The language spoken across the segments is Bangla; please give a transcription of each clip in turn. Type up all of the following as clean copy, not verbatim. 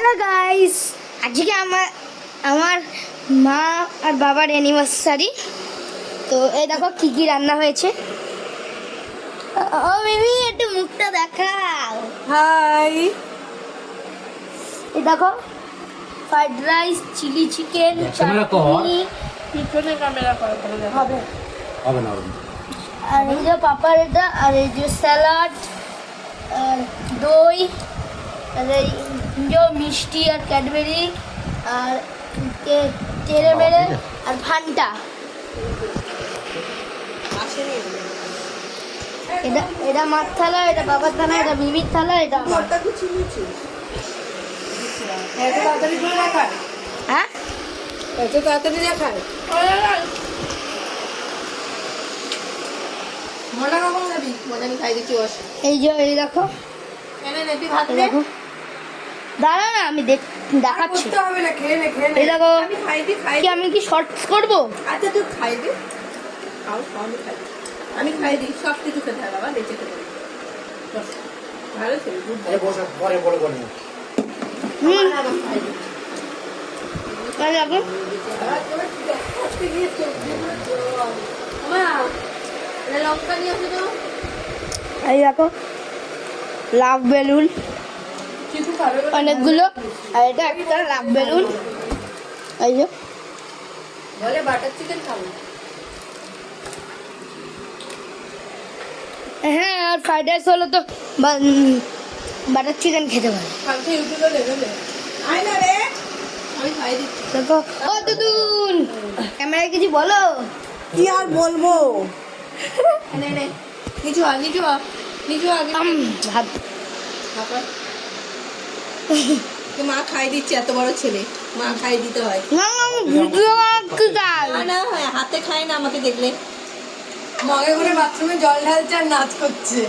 হ্যালো গাইস, আজকে আমার মা আর বাবার অ্যানিভার্সারি। তো এই দেখো কি কি রান্না হয়েছে। ও মিমি, একটু মুখটা দেখাও। হাই, এই দেখো ফ্রাইড রাইস, চিলি চিকেন, চাটনি পিছনে ক্যামেরা করা হবে। হবে না, হবে না। আর এই যে পাপার এটা, আর এই যে স্যালাড, আর দই, আর এই যে মিষ্টি আর ক্যাডবেরি, আর তেরে মেরে, আর ফান্টা। এটা এটা মার থালা, এটা বাবার থালা, এটা মিমির থালা, এটা আমার। এত তাড়াতাড়ি করে দেখায়, হ্যাঁ, এত তাড়াতাড়ি দেখায়। মজা কখন খাবি? মজা আমি খাই দিচ্ছি। বস, এই যে এই দেখো, এনে নে তুই ভাত এই নে। দেখো। দাঁড়া না, আমি দেখাচ্ছি। করতে হবে না, খেয়ে নে, খেয়ে নে। এই দেখো, আমি খাই দি, খাই কি দি। আমি কি শর্টস করবো? আচ্ছা তুই খাই দি, খাও খাও, আমি খাই দিই। আমি খাই দিই, সব কিছু খেতে হয় বাবা, বেঁচে খেতে হয়। বস, ভালো ছিল, গুড আরে বসে পরে বলে বলে না। হুম, আমার খাই দিই। এই দেখো। লঙ্কা নিয়ে আসো তো। এই দেখো লাভ বেলুন চিকু খাবে বলে অনেকগুলো, আর এটা একটা লাভ বেলুন। এই যে বলে বাটার চিকেন খাবো। হ্যাঁ, আর ফ্রাইড রাইস হলো তো বাটার চিকেন খেতে পারে। কালকে ইউটিউবে দেবে। আয় না রে, আমি খাই দিচ্ছি। দেখো ও দুদুন, ক্যামেরায় কিছু বলো। কি আর বলবো, নে নে, নিচু আ, নিচু আ, নিচু আগে ভাত তো মা খাই দিচ্ছে, এত বড় ছেলে মা খাই দিতে হয়। না, ভিডিও কি গাল। না না, হাতে খায় না আমাকে দেখলে। মগে করে বাথরুমে জল ঢালছে আর নাচ করছে।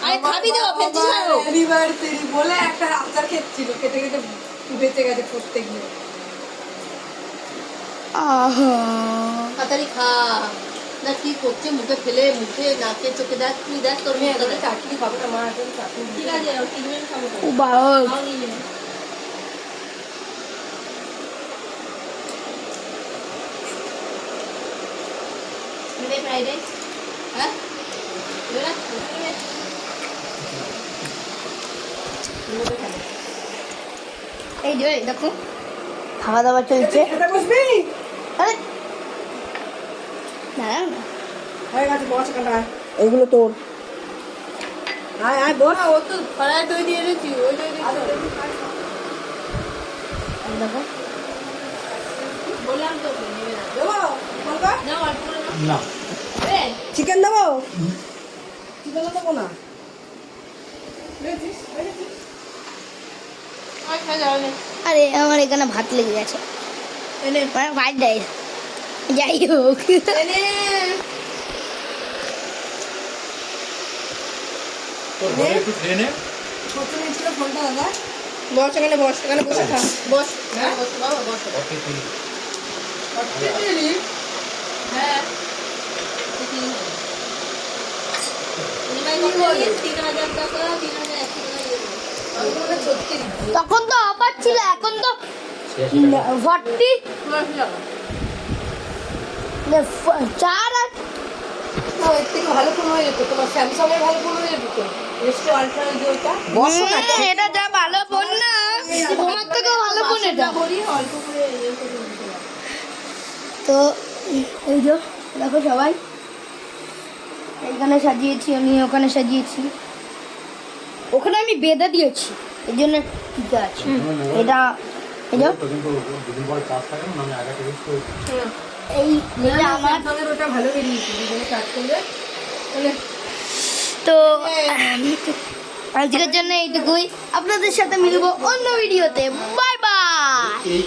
আরে খাবি তো, ফেলছিস না তো। অ্যানিভার্সারি বলে একটা আচার খেচ্ছিল, কেটে কেটে বেঁচে গেছে পড়তে গিয়ে। আহা, তাড়াতাড়ি খা। না কি করছে, মুখে ফেলে, মুখে নাকে চোখে দেখ, তুই দেখ তোর মেয়ে তোদের চাটনি খাবো না, মা এখন চাটনি। ঠিক আছে, তিনজন খাবো তো। ও বাবা, খাও নিয়ে নে। মিলে ফ্রাইড রাইস, হ্যাঁ মিলে না, মিলে। মিলে খাবো। এই যে দেখো খাওয়া দাওয়া চলছে। খেতে বসবি? আরে দাঁড়াও না, হয়ে গেছে, বস এখানটা। এইগুলো তোর। আয় আয় বস। ও তো ফড়ায় দই দিয়ে দিচ্ছি, ওই দই দিচ্ছি। এই দেখো বললাম তো নেবে না। দেবো বলবা? না, অল্প করে নাও। না, চিকেন দেবো? চিকেন দেবো না। বুঝেছিস? বুঝেছিস? আচ্ছা যাও নে। আরে আমার এখানে ভাত লেগে গেছে, এনে মানে ফ্রাইড রাইস। যাই হোক, এনে। তোর ঘরে একটু খেয়ে নে। কত মিনিট ছিল ফোনটা দাদা? বস এখানে, বস এখানে, বসে খা। বস, হ্যাঁ বস বাবা, বস। ওকে, তুই হ্যাঁ। তখন তো অফার ছিল, এখন তো 40 4 আর এর থেকে ভালো ফোন হয়ে যেত, তোমার স্যামসাং এর ভালো ফোন হয়ে যেত তো। রেস্টো আলট্রা যে ওটা। বসো না। এটা যা ভালো ফোন না, তোমার থেকেও ভালো ফোন এটা। অল্প করে ইয়ে করে দিতে হবে। তো এই যে দেখো সবাই, এইখানে সাজিয়েছি আমি, ওখানে সাজিয়েছি, ওখানে আমি বেঁধে দিয়েছি, এই জন্য ঠিক আছে। এটা এই যে তো কিন্তু দুদিন পরে চার্জ থাকে না, আমি আগে টেস্ট করেছি। এই এটা আমার। স্যামসাংয়ের ওটা ভালো বেরিয়েছে, দুজনে কাজ করলে। তাহলে তো আজকের জন্য এইটুকুই, আপনাদের সাথে মিলবো অন্য ভিডিওতে। Bye bye. এই